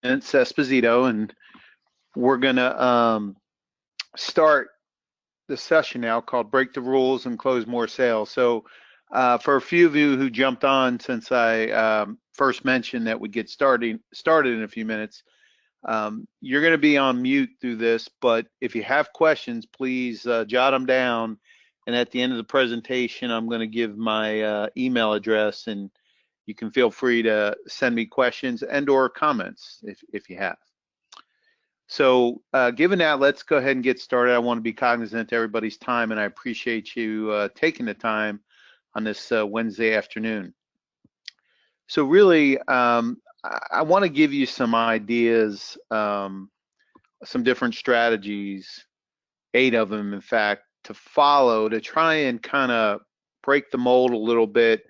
It's Esposito, and we're gonna start the session now called "Break the Rules and Close More Sales." So, for a few of you who jumped on since I first mentioned that we get started in a few minutes, you're going to be on mute through this. But if you have questions, please jot them down. And at the end of the presentation, I'm going to give my email address, and you can feel free to send me questions and/or comments if you have. So given that, let's go ahead and get started. I want to be cognizant of everybody's time, and I appreciate you taking the time on this Wednesday afternoon. So really, I want to give you some ideas, some different strategies, 8 of them, in fact, to follow to try and kind of break the mold a little bit.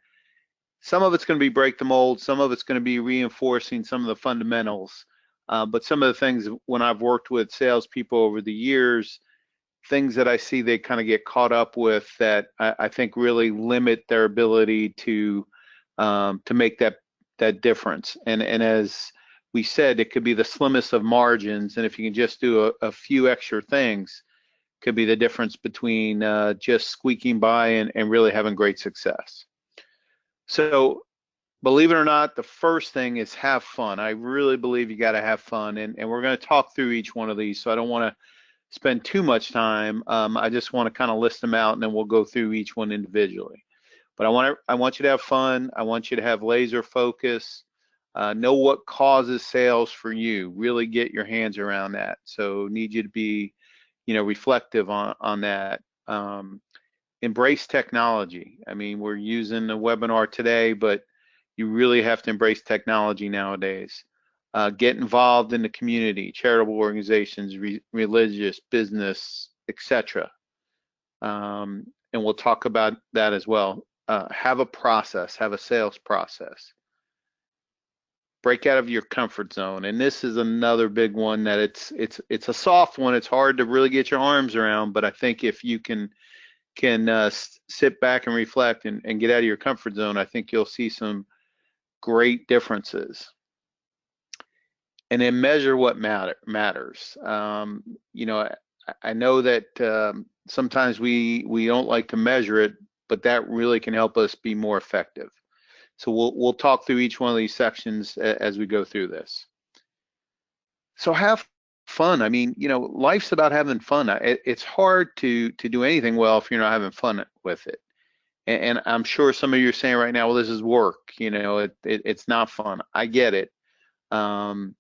Some of it's going to be break the mold, some of it's going to be reinforcing some of the fundamentals. But some of the things when I've worked with salespeople over the years, things that I see they kind of get caught up with that I think really limit their ability to make that difference. And as we said, it could be the slimmest of margins, and if you can just do a few extra things, could be the difference between just squeaking by and really having great success. So believe it or not, the first thing is have fun. I really believe you got to have fun, and we're going to talk through each one of these, so I don't want to spend too much time. I just want to kind of list them out, and then we'll go through each one individually. But I want you to have fun. I want you to have laser focus. Know what causes sales for you. Really get your hands around that. So need you to be, reflective on that. Embrace technology. I mean, we're using a webinar today, but you really have to embrace technology nowadays. Get involved in the community, charitable organizations, religious, business, etc. And we'll talk about that as well. Have a process, have a sales process. Break out of your comfort zone, and this is another big one that it's a soft one. It's hard to really get your arms around, but I think if you can sit back and reflect and get out of your comfort zone, I think you'll see some great differences. And then measure what matters. I know that sometimes we don't like to measure it, but that really can help us be more effective. So we'll talk through each one of these sections as we go through this. So have fun. I mean, life's about having fun. It's hard to do anything well if you're not having fun with it. And I'm sure some of you are saying right now, well, this is work. It's not fun. I get it. But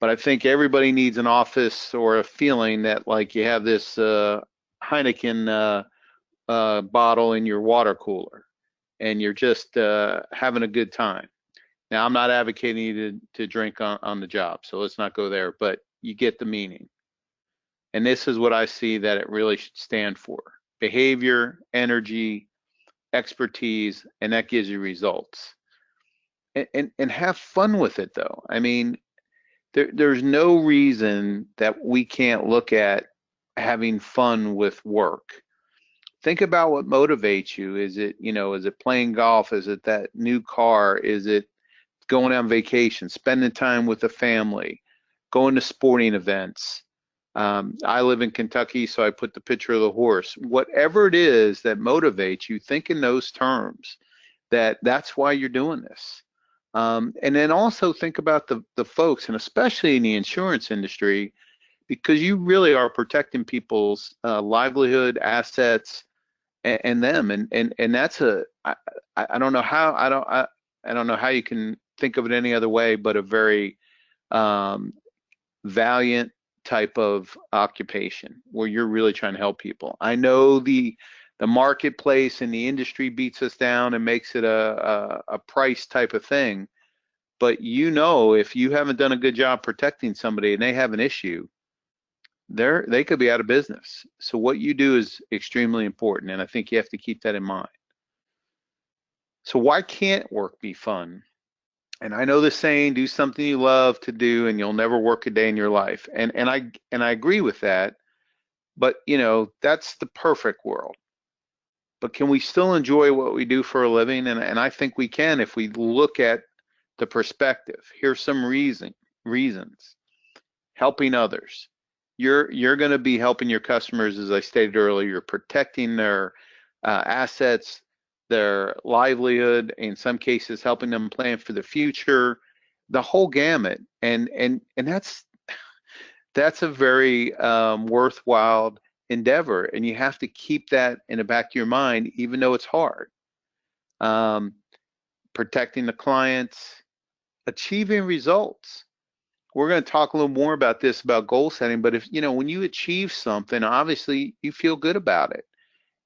I think everybody needs an office or a feeling that like you have this Heineken bottle in your water cooler, and you're just having a good time. Now, I'm not advocating you to drink on the job, so let's not go there, but you get the meaning. And this is what I see that it really should stand for: behavior, energy, expertise, and that gives you results. And have fun with it, though. I mean, there's no reason that we can't look at having fun with work. Think about what motivates you. Is it playing golf? Is it that new car? Is it going on vacation, spending time with the family, going to sporting events? I live in Kentucky, so I put the picture of the horse. Whatever it is that motivates you, think in those terms, that's why you're doing this. And then also think about the folks, and especially in the insurance industry, because you really are protecting people's livelihood, assets, and them. And that's I don't know how I don't know how you can think of it any other way, but a very valiant type of occupation where you're really trying to help people. I know the marketplace and the industry beats us down and makes it a price type of thing, but if you haven't done a good job protecting somebody and they have an issue, they could be out of business. So what you do is extremely important, and I think you have to keep that in mind. So why can't work be fun? And I know the saying, do something you love to do and you'll never work a day in your life. And I agree with that, but that's the perfect world. But can we still enjoy what we do for a living? And I think we can if we look at the perspective. Here's some reasoning. reasons. Helping others. You're going to be helping your customers, as I stated earlier. You're protecting their assets, their livelihood, in some cases helping them plan for the future, the whole gamut. And that's a very worthwhile endeavor, and you have to keep that in the back of your mind, even though it's hard. Um, Protecting the clients, achieving results. We're going to talk a little more about this, about goal setting, but if, when you achieve something, obviously you feel good about it.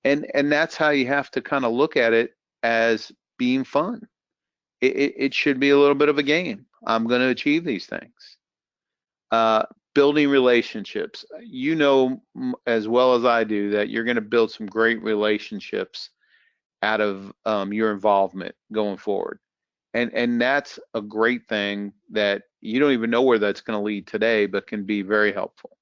And that's how you have to kind of look at it, as being fun. It should be a little bit of a game. I'm going to achieve these things. Building relationships. You know as well as I do that you're going to build some great relationships out of your involvement going forward. And that's a great thing that you don't even know where that's going to lead today, but can be very helpful.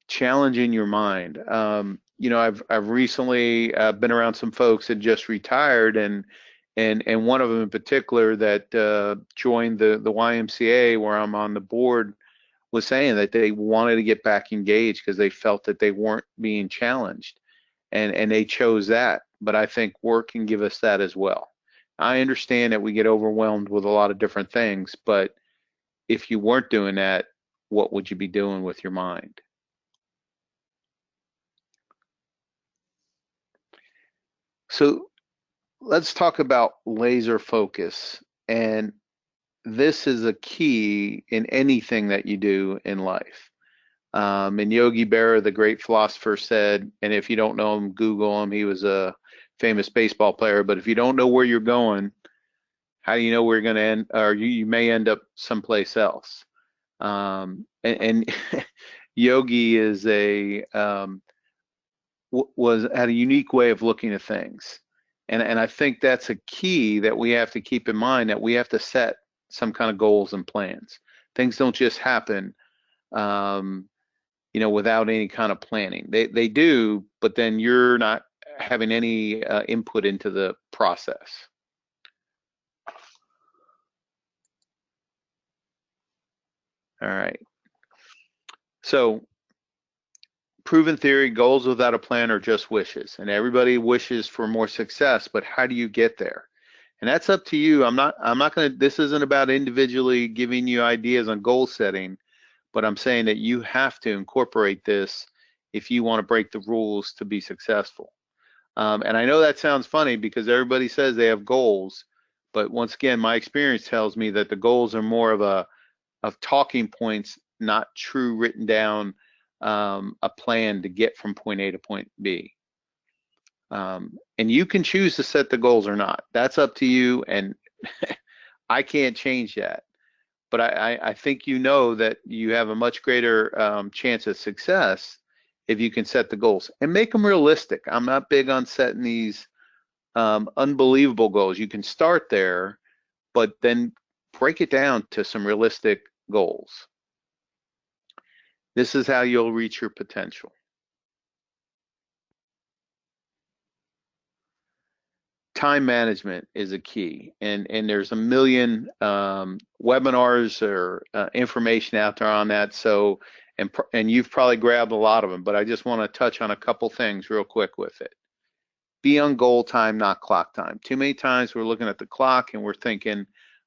Challenging your mind. I've recently been around some folks that just retired, and one of them in particular that joined the YMCA, where I'm on the board, was saying that they wanted to get back engaged because they felt that they weren't being challenged, and they chose that. But I think work can give us that as well. I understand that we get overwhelmed with a lot of different things, but if you weren't doing that, what would you be doing with your mind? So let's talk about laser focus. And this is a key in anything that you do in life. And Yogi Berra, the great philosopher, said, and if you don't know him, Google him. He was a famous baseball player. But if you don't know where you're going, how do you know where you're going to end? Or you may end up someplace else. And Yogi is had a unique way of looking at things. And I think that's a key that we have to keep in mind, that we have to set some kind of goals and plans. Things don't just happen, without any kind of planning. They do, but then you're not having any input into the process. All right. So, proven theory, goals without a plan are just wishes, and everybody wishes for more success, but how do you get there? And that's up to you. I'm not going to, this isn't about individually giving you ideas on goal setting, but I'm saying that you have to incorporate this if you want to break the rules to be successful. And I know that sounds funny because everybody says they have goals, but once again, my experience tells me that the goals are more of talking points, not true written down, a plan to get from point A to point B. And you can choose to set the goals or not. That's up to you, and I can't change that. But I think you know that you have a much greater chance of success if you can set the goals and make them realistic. I'm not big on setting these unbelievable goals. You can start there, but then break it down to some realistic goals. This is how you'll reach your potential. Time management is a key, and there's a million webinars or information out there on that. So, and you've probably grabbed a lot of them, but I just want to touch on a couple things real quick with it. Be on goal time, not clock time. Too many times we're looking at the clock and we're thinking,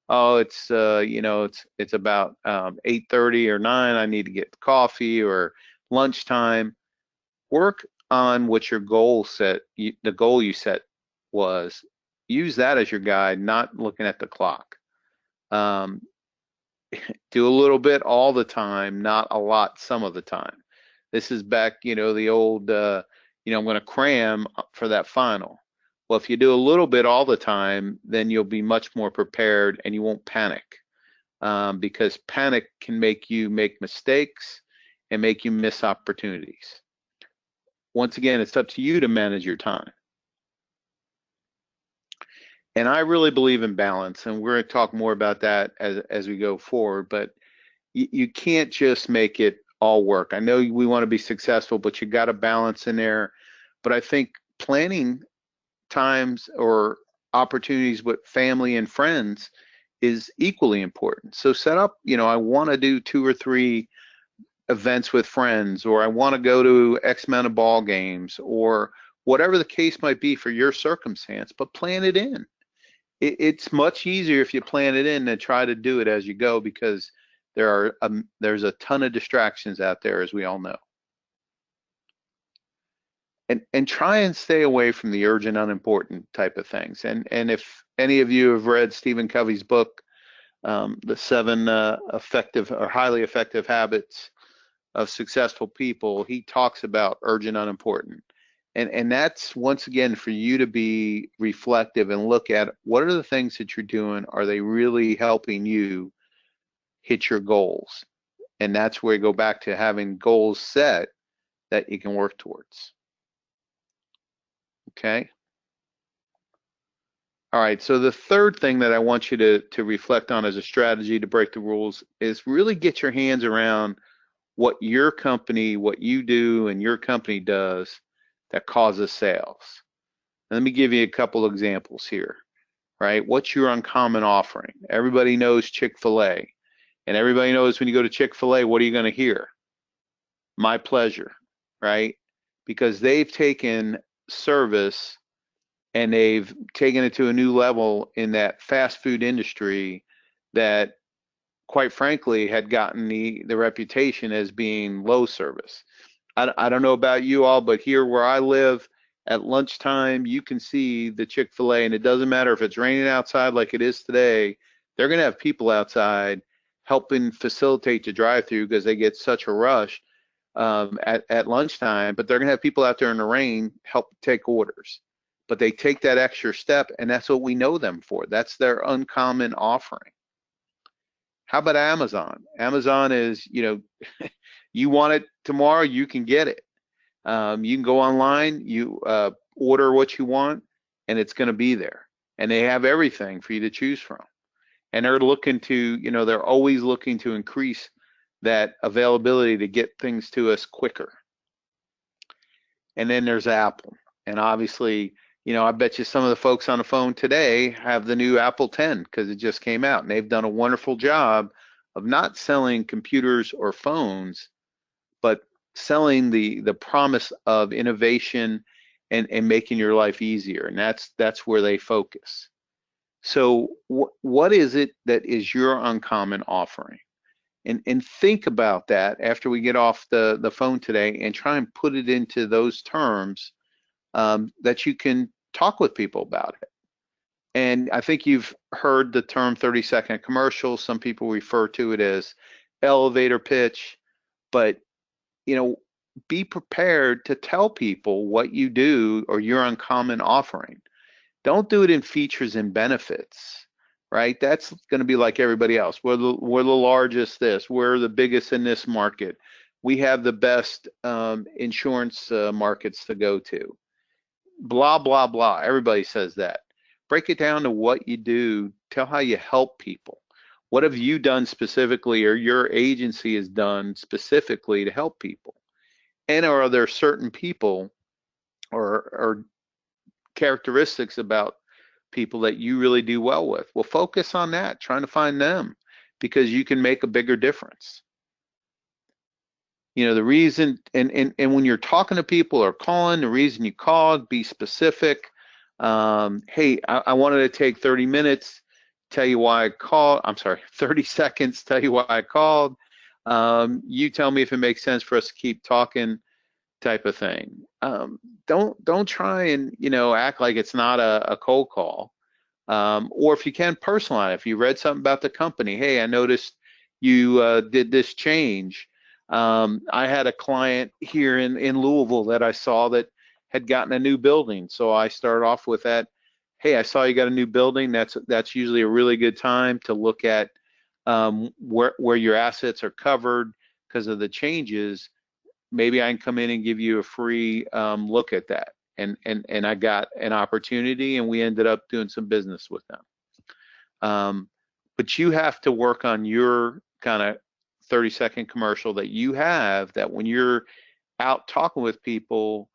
oh, it's it's about 8:30 or 9. I need to get coffee, or lunchtime. Work on what your goal set, the goal you set was. Use that as your guide, not looking at the clock. Um, do a little bit all the time, not a lot some of the time. This is back, the old, I'm going to cram for that final. Well, if you do a little bit all the time, then you'll be much more prepared and you won't panic, because panic can make you make mistakes and make you miss opportunities. Once again, it's up to you to manage your time. And I really believe in balance, and we're going to talk more about that as we go forward, but you can't just make it all work. I know we want to be successful, but you got to balance in there. But I think planning times or opportunities with family and friends is equally important. So set up, I want to do 2 or 3 events with friends, or I want to go to X amount of ball games, or whatever the case might be for your circumstance, but plan it in. It's much easier if you plan it in than try to do it as you go, because there's a ton of distractions out there, as we all know. And try and stay away from the urgent, unimportant type of things. And if any of you have read Stephen Covey's book, The 7 Effective or Highly Effective Habits of Successful People, he talks about urgent, unimportant. And that's, once again, for you to be reflective and look at what are the things that you're doing. Are they really helping you hit your goals? And that's where you go back to having goals set that you can work towards. Okay. All right. So the third thing that I want you to reflect on as a strategy to break the rules is really get your hands around what your company, what you do and your company does that causes sales. And let me give you a couple examples here, right? What's your uncommon offering? Everybody knows Chick-fil-A, and everybody knows when you go to Chick-fil-A, what are you going to hear? My pleasure, right? Because they've taken service and they've taken it to a new level in that fast food industry that, quite frankly, had gotten the reputation as being low service. I don't know about you all, but here where I live, at lunchtime, you can see the Chick-fil-A, and it doesn't matter if it's raining outside like it is today, they're going to have people outside helping facilitate the drive-through because they get such a rush at lunchtime, but they're going to have people out there in the rain help take orders. But they take that extra step, and that's what we know them for. That's their uncommon offering. How about Amazon? Amazon is, you want it tomorrow, you can get it. You can go online, you order what you want, and it's going to be there. And they have everything for you to choose from. And they're looking to, they're always looking to increase that availability to get things to us quicker. And then there's Apple. And obviously, I bet you some of the folks on the phone today have the new Apple 10 because it just came out, and they've done a wonderful job of not selling computers or phones, but selling the promise of innovation and making your life easier. And that's where they focus. So what is it that is your uncommon offering? And think about that after we get off the phone today, and try and put it into those terms that you can talk with people about it. And I think you've heard the term 30-second commercial. Some people refer to it as elevator pitch, but be prepared to tell people what you do or your uncommon offering. Don't do it in features and benefits, right? That's going to be like everybody else. We're the largest this. We're the biggest in this market. We have the best insurance markets to go to. Blah, blah, blah. Everybody says that. Break it down to what you do. Tell how you help people. What have you done specifically, or your agency has done specifically to help people? And are there certain people or characteristics about people that you really do well with? Well, focus on that, trying to find them, because you can make a bigger difference. The reason, and when you're talking to people or calling, the reason you called, be specific. Hey, I wanted to take 30 minutes, tell you why I called. I'm sorry, 30 seconds, tell you why I called. You tell me if it makes sense for us to keep talking, type of thing. Don't try and act like it's not a cold call. Or if you can, personalize. If you read something about the company, hey, I noticed you did this change. I had a client here in Louisville that I saw that had gotten a new building. So I started off with that. Hey, I saw you got a new building. That's usually a really good time to look at where your assets are covered because of the changes. Maybe I can come in and give you a free look at that. And I got an opportunity, and we ended up doing some business with them. But you have to work on your kind of 30-second commercial that you have, that when you're out talking with people,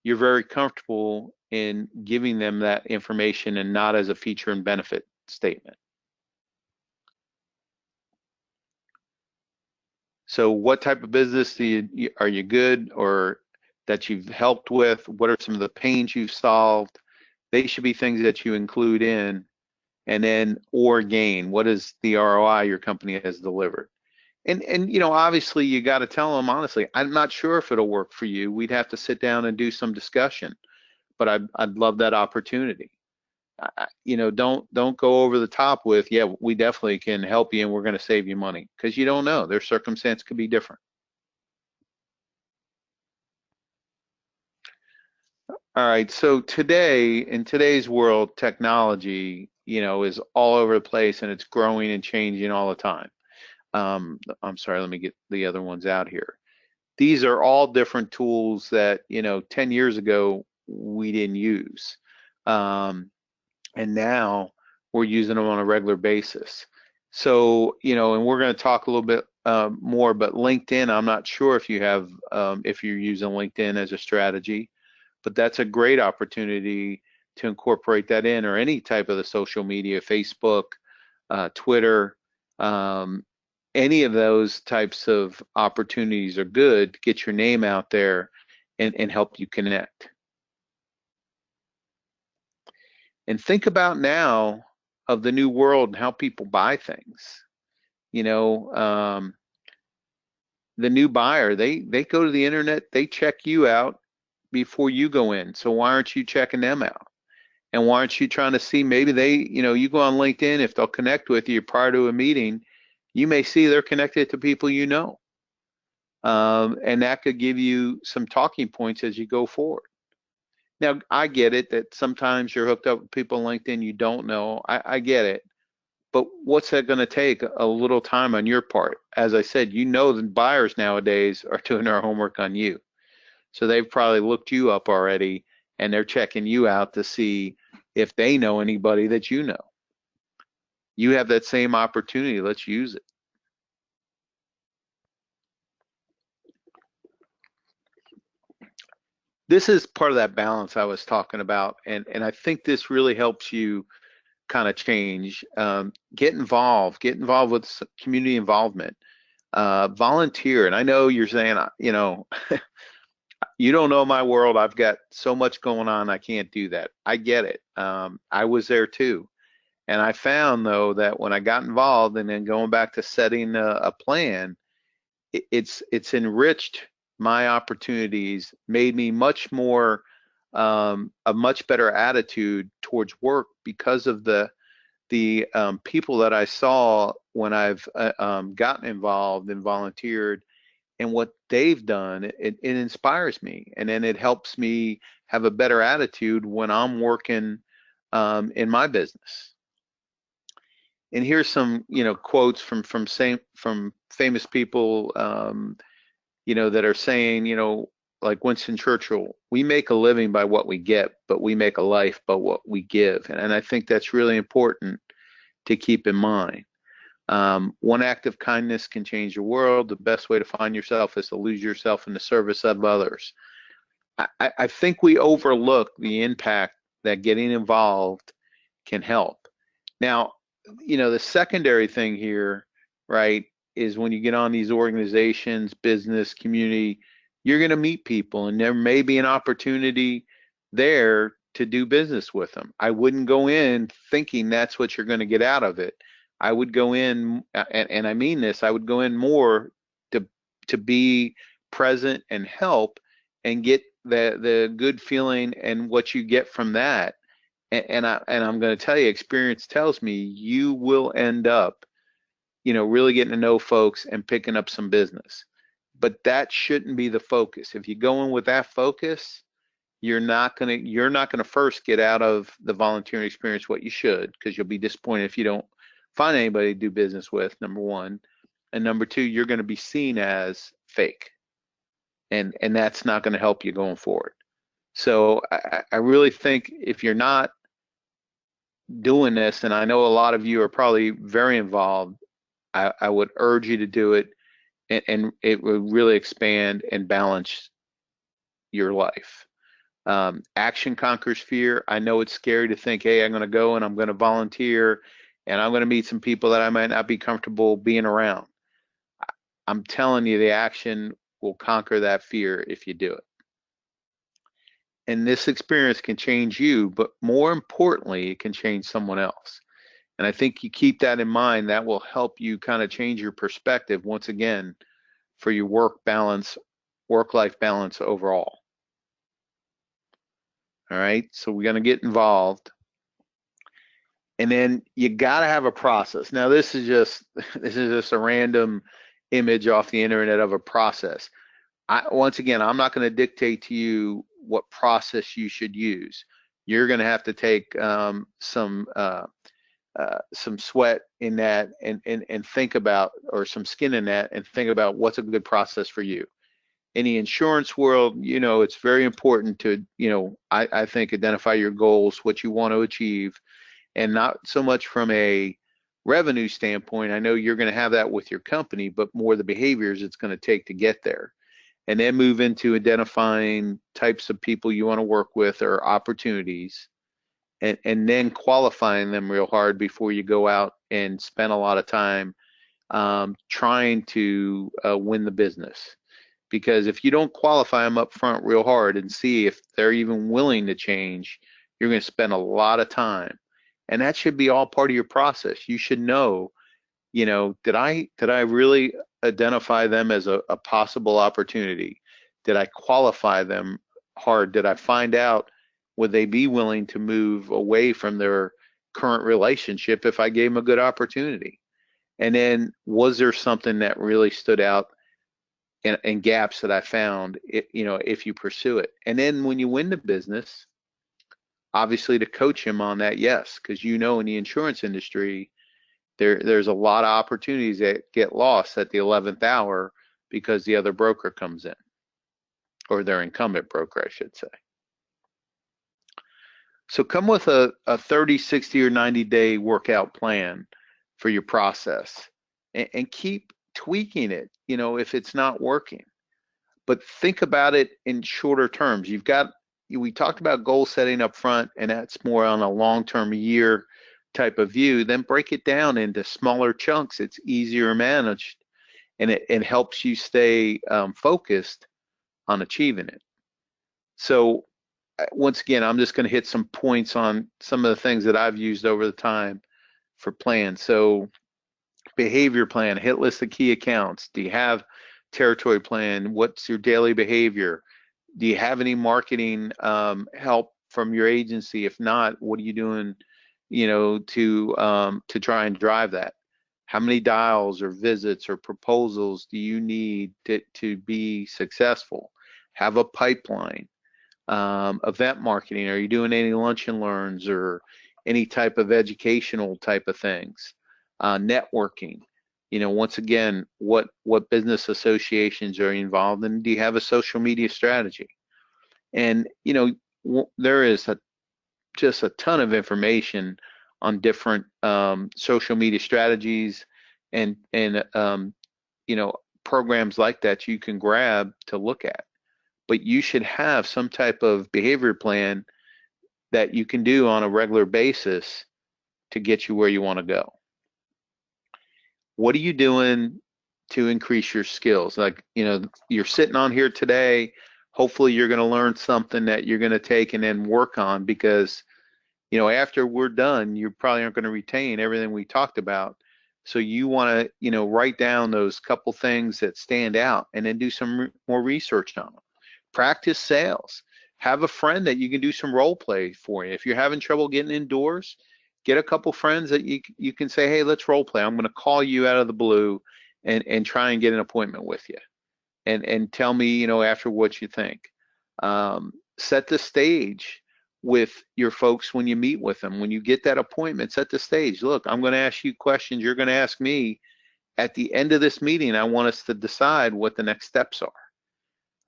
you're very comfortable in giving them that information and not as a feature and benefit statement. So what type of business are you good or that you've helped with? What are some of the pains you've solved? They should be things that you include in, and then or gain. What is the ROI your company has delivered? And obviously you got to tell them honestly, I'm not sure if it'll work for you. We'd have to sit down and do some discussion, but I'd love that opportunity. Don't go over the top with, yeah, we definitely can help you and we're going to save you money, because you don't know. Their circumstance could be different. All right, so today, in today's world, technology, is all over the place and it's growing and changing all the time. I'm sorry, let me get the other ones out here. These are all different tools that, 10 years ago we didn't use. And now we're using them on a regular basis. So, and we're going to talk a little bit more, but LinkedIn, I'm not sure if you're using LinkedIn as a strategy, but that's a great opportunity to incorporate that in, or any type of the social media, Facebook, Twitter, any of those types of opportunities are good to get your name out there and help you connect. And think about now of the new world and how people buy things. You know, the new buyer, they go to the internet, they check you out before you go in. So why aren't you checking them out? And why aren't you trying to see, maybe you go on LinkedIn, if they'll connect with you prior to a meeting, you may see they're connected to people you know. And that could give you some talking points as you go forward. Now, I get it that sometimes you're hooked up with people on LinkedIn you don't know. I get it. But what's that going to take? A little time on your part. As I said, the buyers nowadays are doing their homework on you. So they've probably looked you up already and they're checking you out to see if they know anybody that you know. You have that same opportunity. Let's use it. This is part of that balance I was talking about. And I think this really helps you kind of change. Get involved with community involvement. Volunteer. And I know you're saying, you don't know my world. I've got so much going on. I can't do that. I get it. I was there too. And I found though that when I got involved and then going back to setting a plan, it's enriched my opportunities, made me a much better attitude towards work because of the people that I saw when I've gotten involved and volunteered, and what they've done. It inspires me, and then it helps me have a better attitude when I'm working in my business. And here's some, quotes from famous people, that are saying, like Winston Churchill, we make a living by what we get, but we make a life by what we give. And I think that's really important to keep in mind. One act of kindness can change the world. The best way to find yourself is to lose yourself in the service of others. I think we overlook the impact that getting involved can help. Now, the secondary thing here, right, is when you get on these organizations, business, community, you're going to meet people, and there may be an opportunity there to do business with them. I wouldn't go in thinking that's what you're going to get out of it. I would go in, and I mean this, I would go in more to be present and help and get the good feeling and what you get from that. And I'm going to tell you, experience tells me you will end up, really getting to know folks and picking up some business. But that shouldn't be the focus. If you go in with that focus, you're not gonna first get out of the volunteering experience what you should, because you'll be disappointed if you don't find anybody to do business with, number one. And number two, you're going to be seen as fake. And that's not going to help you going forward. So I really think if you're not doing this, and I know a lot of you are probably very involved, I would urge you to do it, and it would really expand and balance your life. Action conquers fear. I know it's scary to think, hey, I'm going to go and I'm going to volunteer and I'm going to meet some people that I might not be comfortable being around. I'm telling you, the action will conquer that fear if you do it. And this experience can change you, but more importantly, it can change someone else. And I think you keep that in mind. That will help you kind of change your perspective once again for your work-life balance overall. All right, so we're going to get involved. And then you got to have a process. Now, this is just a random image off the internet of a process. Once again, I'm not going to dictate to you what process you should use. You're going to have to take some sweat in that and think about, or some skin in that, and think about what's a good process for you. In the insurance world, it's very important to, I think, identify your goals, what you want to achieve, and not so much from a revenue standpoint. I know you're going to have that with your company, but more the behaviors it's going to take to get there. And then move into identifying types of people you want to work with or opportunities, and then qualifying them real hard before you go out and spend a lot of time trying to win the business. Because if you don't qualify them up front real hard and see if they're even willing to change, you're going to spend a lot of time. And that should be all part of your process. You should know, did I really identify them as a possible opportunity? Did I qualify them hard? Did I find out, would they be willing to move away from their current relationship if I gave them a good opportunity? And then was there something that really stood out, and gaps that I found, if you pursue it? And then when you win the business, obviously to coach him on that, yes, because in the insurance industry, there's a lot of opportunities that get lost at the 11th hour because the other broker comes in, or their incumbent broker, I should say. So come with a 30, 60, or 90-day workout plan for your process, and keep tweaking it, if it's not working. But think about it in shorter terms. We talked about goal setting up front, and that's more on a long-term year type of view. Then break it down into smaller chunks. It's easier managed, and it helps you stay focused on achieving it. So once again, I'm just going to hit some points on some of the things that I've used over the time for plans. So behavior plan, hit list of key accounts. Do you have territory plan? What's your daily behavior? Do you have any marketing help from your agency? If not, what are you doing, to try and drive that? How many dials or visits or proposals do you need to be successful? Have a pipeline. Event marketing. Are you doing any lunch and learns or any type of educational type of things? Networking. Once again, what business associations are you involved in? Do you have a social media strategy? And there is just a ton of information on different social media strategies and programs like that you can grab to look at. But you should have some type of behavior plan that you can do on a regular basis to get you where you want to go. What are you doing to increase your skills? Like, you're sitting on here today. Hopefully you're going to learn something that you're going to take and then work on, because, after we're done, you probably aren't going to retain everything we talked about. So you want to, write down those couple things that stand out and then do some more research on them. Practice sales. Have a friend that you can do some role play for you. If you're having trouble getting indoors, get a couple friends that you can say, hey, let's role play. I'm going to call you out of the blue and try and get an appointment with you, and tell me, after what you think. Set the stage with your folks when you meet with them. When you get that appointment, set the stage. Look, I'm going to ask you questions. You're going to ask me. At the end of this meeting, I want us to decide what the next steps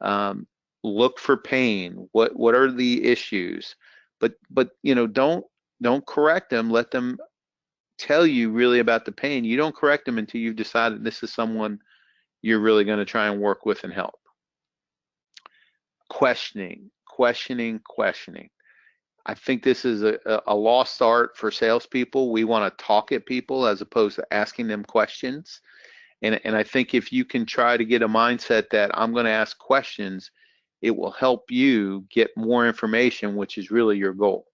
are. Look for pain. What are the issues? But don't correct them. Let them tell you really about the pain. You don't correct them until you've decided this is someone you're really going to try and work with and help. Questioning. I think this is a lost art for salespeople. We want to talk at people as opposed to asking them questions. And I think if you can try to get a mindset that I'm going to ask questions, it will help you get more information, which is really your goal.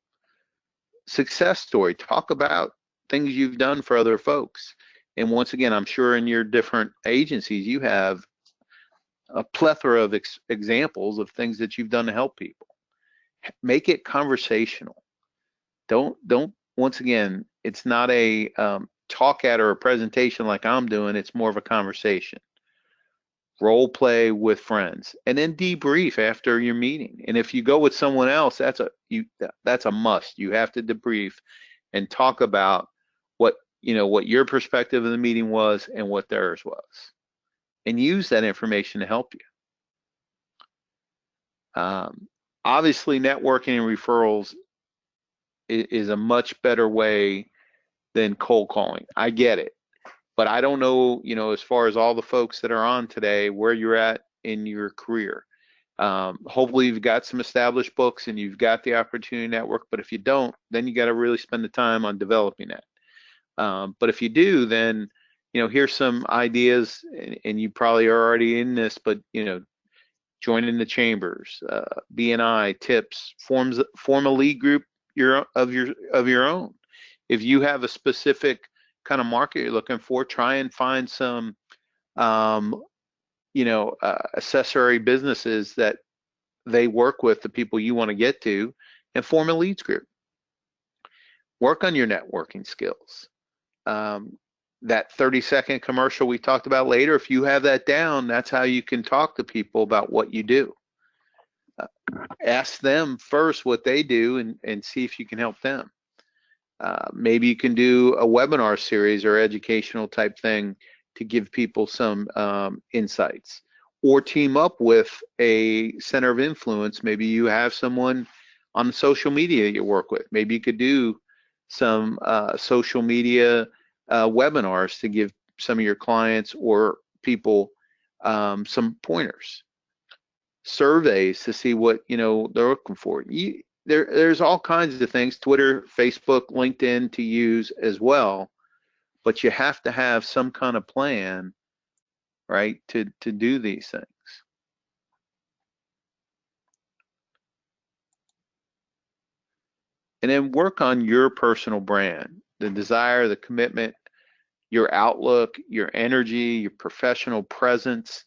Success story, talk about things you've done for other folks. And once again, I'm sure in your different agencies, you have a plethora of examples of things that you've done to help people. Make it conversational. Don't, once again, it's not a talk at or a presentation like I'm doing, it's more of a conversation. Role play with friends, and then debrief after your meeting. And if you go with someone else, that's a must. You have to debrief and talk about what your perspective of the meeting was and what theirs was, and use that information to help you. Obviously, networking and referrals is a much better way than cold calling. I get it. But I don't know, as far as all the folks that are on today, where you're at in your career. Hopefully you've got some established books and you've got the opportunity network, but if you don't, then you got to really spend the time on developing that. But if you do, then, here's some ideas, and you probably are already in this, but, joining the chambers, B&I tips, form a lead group of your own. If you have a specific kind of market you're looking for, try and find some accessory businesses that they work with, the people you want to get to, and form a leads group. Work on your networking skills. That 30-second commercial we talked about later, if you have that down, that's how you can talk to people about what you do. Ask them first what they do and see if you can help them. Maybe you can do a webinar series or educational type thing to give people some insights, or team up with a center of influence. Maybe you have someone on social media you work with. Maybe you could do some social media webinars to give some of your clients or people some pointers. Surveys to see what they're looking for. There's all kinds of things, Twitter, Facebook, LinkedIn, to use as well, but you have to have some kind of plan, right, to do these things. And then work on your personal brand, the desire, the commitment, your outlook, your energy, your professional presence.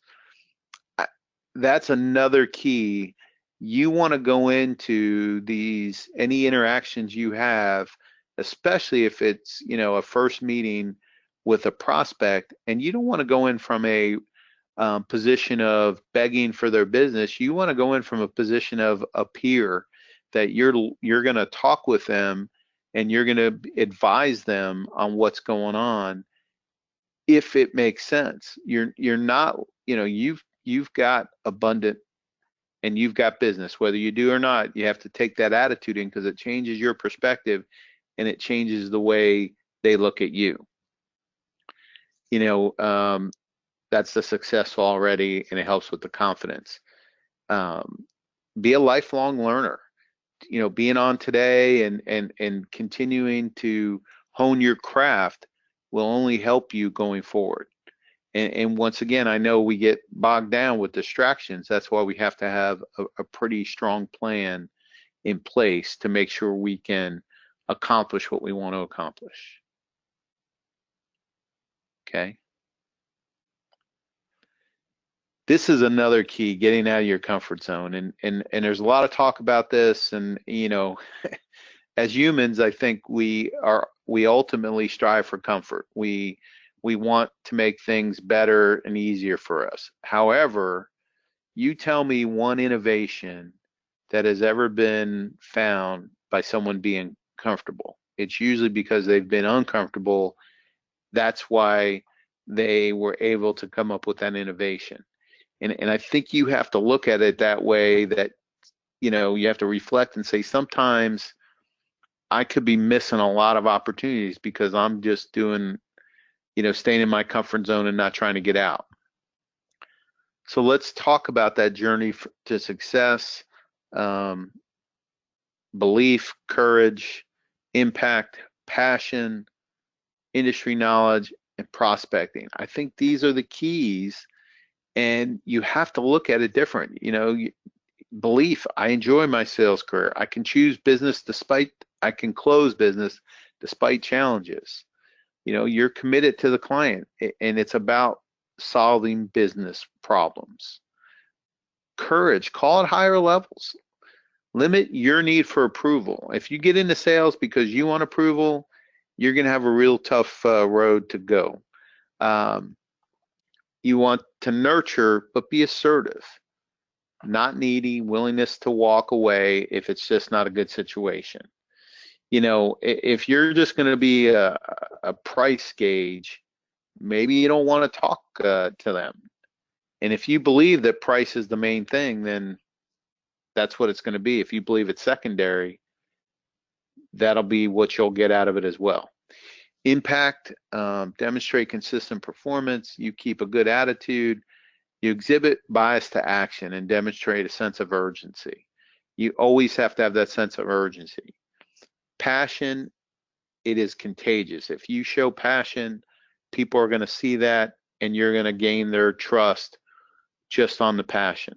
That's another key. You want to go into any interactions you have, especially if it's a first meeting with a prospect, and you don't want to go in from a position of begging for their business. You want to go in from a position of a peer, that you're going to talk with them and you're going to advise them on what's going on if it makes sense. You're not, you've got abundant and you've got business, whether you do or not. You have to take that attitude in, because it changes your perspective and it changes the way they look at you. That's the successful already, and it helps with the confidence. Be a lifelong learner. Being on today and continuing to hone your craft will only help you going forward. And once again, I know we get bogged down with distractions. That's why we have to have a pretty strong plan in place to make sure we can accomplish what we want to accomplish. Okay. This is another key, getting out of your comfort zone. And there's a lot of talk about this. And, as humans, I think we ultimately strive for comfort. We want to make things better and easier for us. However, you tell me one innovation that has ever been found by someone being comfortable. It's usually because they've been uncomfortable. That's why they were able to come up with that innovation. And I think you have to look at it that way, that, you have to reflect and say, sometimes I could be missing a lot of opportunities because I'm just doing, staying in my comfort zone and not trying to get out. So let's talk about that journey to success. Belief, courage, impact, passion, industry knowledge, and prospecting. I think these are the keys, and you have to look at it different. Belief, I enjoy my sales career. I can I can close business despite challenges. You're committed to the client, and it's about solving business problems. Courage, call it higher levels. Limit your need for approval. If you get into sales because you want approval, you're going to have a real tough road to go. Um, you want to nurture, but be assertive, not needy, willingness to walk away if it's just not a good situation. If you're just going to be a price gauge, maybe you don't want to talk to them. And if you believe that price is the main thing, then that's what it's going to be. If you believe it's secondary, that'll be what you'll get out of it as well. Impact, demonstrate consistent performance. You keep a good attitude. You exhibit bias to action and demonstrate a sense of urgency. You always have to have that sense of urgency. Passion, it is contagious. If you show passion, people are going to see that, and you're going to gain their trust just on the passion.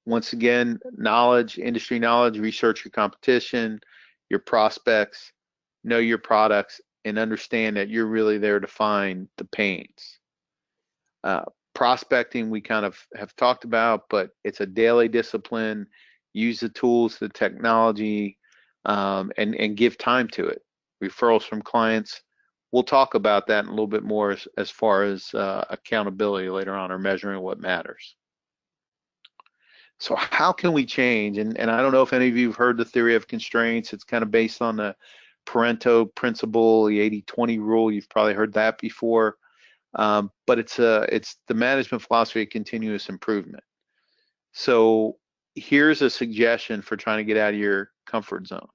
Once again, knowledge, industry knowledge, research your competition, your prospects, know your products, and understand that you're really there to find the pains. Prospecting, we kind of have talked about, but it's a daily discipline. Use the tools, the technology, and give time to it. Referrals from clients, we'll talk about that in a little bit more as far as accountability later on, or measuring what matters. So how can we change? And I don't know if any of you have heard the theory of constraints. It's kind of based on the Pareto principle, the 80-20 rule. You've probably heard that before. But it's the management philosophy of continuous improvement. So here's a suggestion for trying to get out of your comfort zone.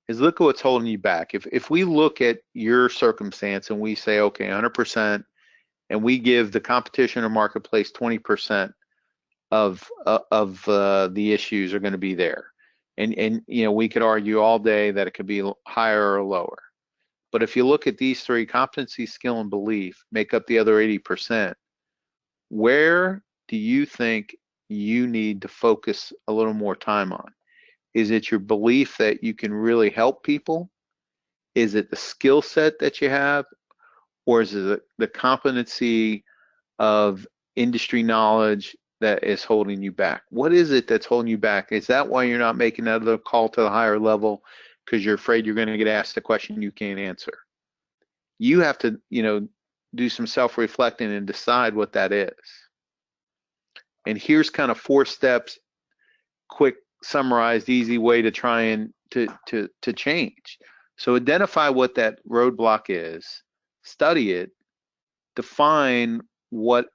Is look at what's holding you back. If we look at your circumstance and we say, okay, 100%, and we give the competition or marketplace 20% of the issues are going to be there, and we could argue all day that it could be higher or lower. But if you look at these three, competency, skill, and belief make up the other 80%, where do you think you need to focus a little more time on? Is it your belief that you can really help people? Is it the skill set that you have? Or is it the competency of industry knowledge that is holding you back? What is it that's holding you back? Is that why you're not making that other call to the higher level? Because you're afraid you're going to get asked a question you can't answer. You have to, do some self-reflecting and decide what that is. And here's kind of 4 steps, quick, summarized, easy way to try and to change. So identify what that roadblock is, study it, define what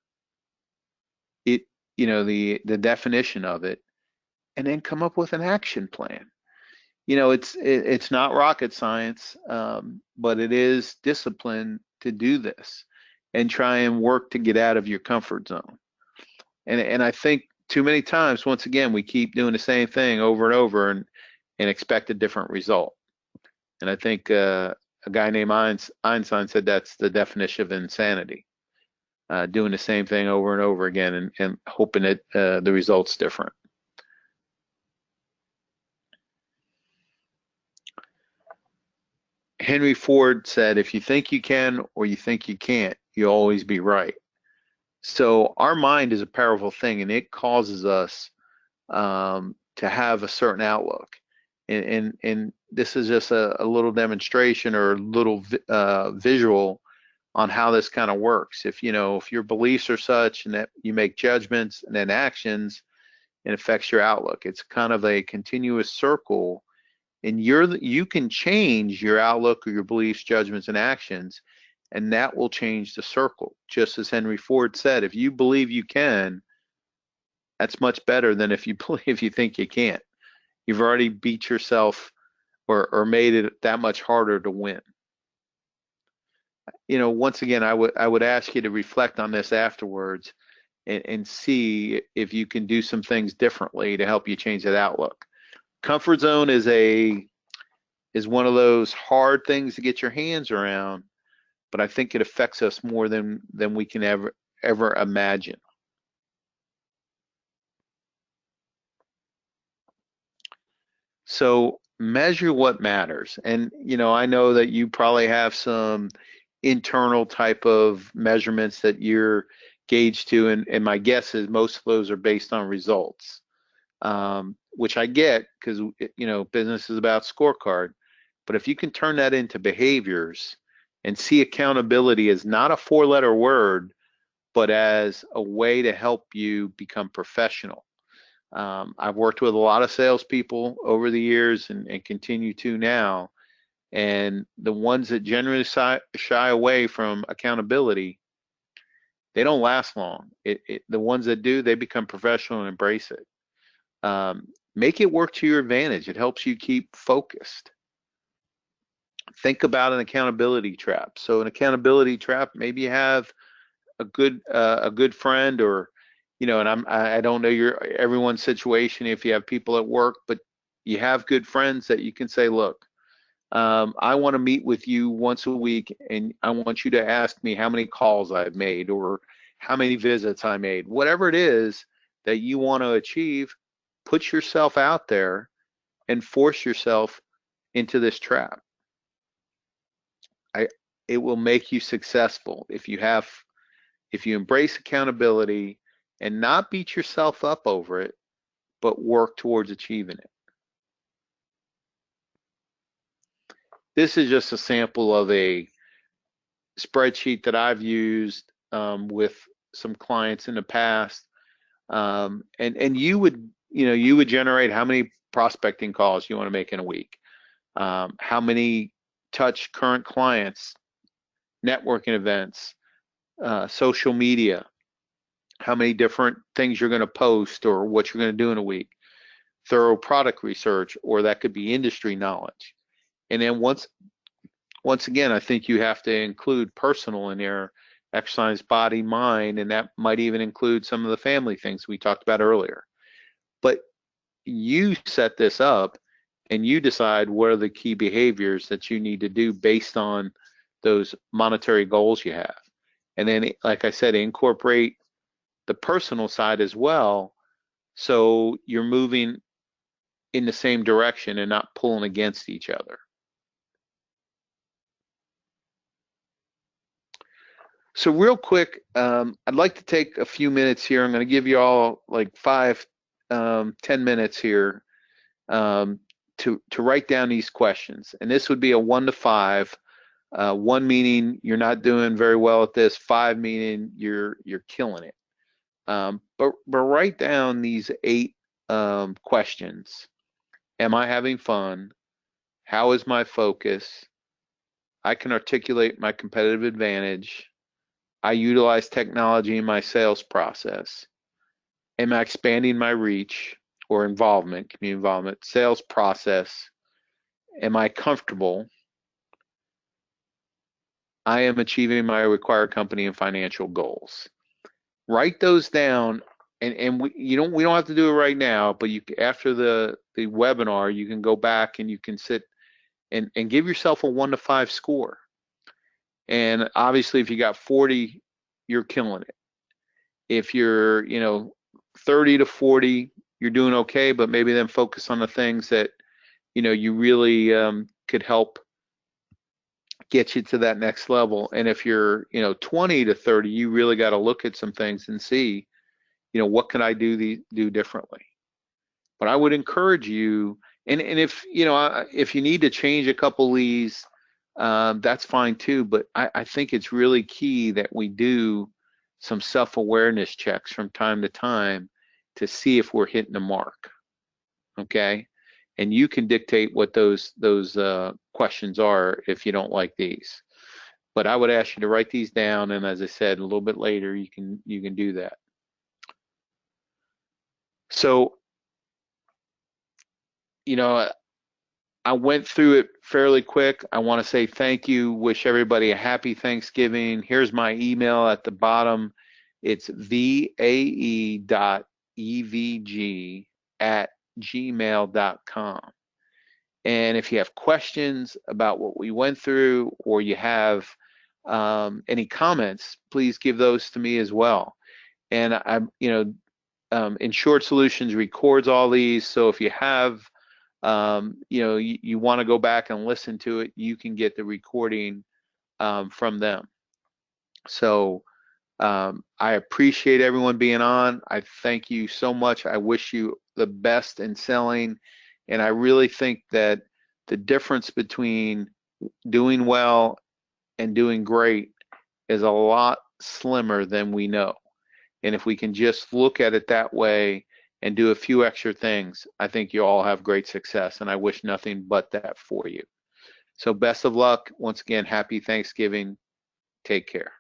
it, the definition of it, and then come up with an action plan. It's not rocket science, but it is discipline to do this and try and work to get out of your comfort zone. And I think too many times, once again, we keep doing the same thing over and over and expect a different result. And I think a guy named Einstein said that's the definition of insanity, doing the same thing over and over again and hoping that the result's different. Henry Ford said, if you think you can or you think you can't, you'll always be right. So our mind is a powerful thing, and it causes us to have a certain outlook. And this is just a little demonstration or a little visual on how this kind of works. If your beliefs are such and that you make judgments and then actions, it affects your outlook. It's kind of a continuous circle, and you can change your outlook or your beliefs, judgments, and actions, and that will change the circle. Just as Henry Ford said, if you believe you can, that's much better than if you believe you think you can't. You've already beat yourself or made it that much harder to win. Once again, I would ask you to reflect on this afterwards and see if you can do some things differently to help you change that outlook. Comfort zone is one of those hard things to get your hands around, but I think it affects us more than we can ever imagine. So measure what matters. And I know that you probably have some internal type of measurements that you're gauged to, and my guess is most of those are based on results, which I get because business is about scorecard. But if you can turn that into behaviors and see accountability as not a four-letter word, but as a way to help you become professional. I've worked with a lot of salespeople over the years and continue to now. And the ones that generally shy away from accountability, they don't last long. The ones that do, they become professional and embrace it. Make it work to your advantage. It helps you keep focused. Think about an accountability trap. So an accountability trap, maybe you have a good friend, or and I don't know everyone's situation if you have people at work, but you have good friends that you can say, look, I want to meet with you once a week, and I want you to ask me how many calls I've made or how many visits I made. Whatever it is that you want to achieve, put yourself out there and force yourself into this trap. It will make you successful if you embrace accountability and not beat yourself up over it, but work towards achieving it. This is just a sample of a spreadsheet that I've used with some clients in the past. And you would generate how many prospecting calls you want to make in a week, how many touch current clients, networking events, social media, how many different things you're going to post or what you're going to do in a week, thorough product research, or that could be industry knowledge. And then once again, I think you have to include personal in there, exercise, body, mind, and that might even include some of the family things we talked about earlier. But you set this up and you decide what are the key behaviors that you need to do based on those monetary goals you have. And then, like I said, incorporate the personal side as well, so you're moving in the same direction and not pulling against each other. So real quick, I'd like to take a few minutes here. I'm going to give you all like 10 minutes here to write down these questions. And this would be a 1 to 5. 1 meaning you're not doing very well at this, 5 meaning you're killing it. But write down these 8 questions. Am I having fun? How is my focus? I can articulate my competitive advantage. I utilize technology in my sales process. Am I expanding my reach or involvement, community involvement, sales process? Am I comfortable? I am achieving my required company and financial goals. Write those down, and we don't have to do it right now, but after the webinar, you can go back and you can sit and give yourself a 1 to 5 score. And obviously, if you got 40, you're killing it. If you're 30 to 40, you're doing okay, but maybe then focus on the things that you really could help get you to that next level. And if you're 20 to 30, you really got to look at some things and see what can I do differently. But I would encourage you, and if if you need to change a couple of these, that's fine too. But I think it's really key that we do some self-awareness checks from time to time to see if we're hitting the mark. Okay, and you can dictate what those questions are if you don't like these. But I would ask you to write these down, and as I said, a little bit later you can do that. So I went through it fairly quick. I want to say thank you, wish everybody a happy Thanksgiving. Here's my email at the bottom. It's vae.evg@gmail.com. And if you have questions about what we went through, or you have any comments, please give those to me as well. And Insured Solutions records all these, so if you have, you want to go back and listen to it, you can get the recording from them. So I appreciate everyone being on. I thank you so much. I wish you the best in selling. And I really think that the difference between doing well and doing great is a lot slimmer than we know. And if we can just look at it that way and do a few extra things, I think you all have great success. And I wish nothing but that for you. So best of luck. Once again, happy Thanksgiving. Take care.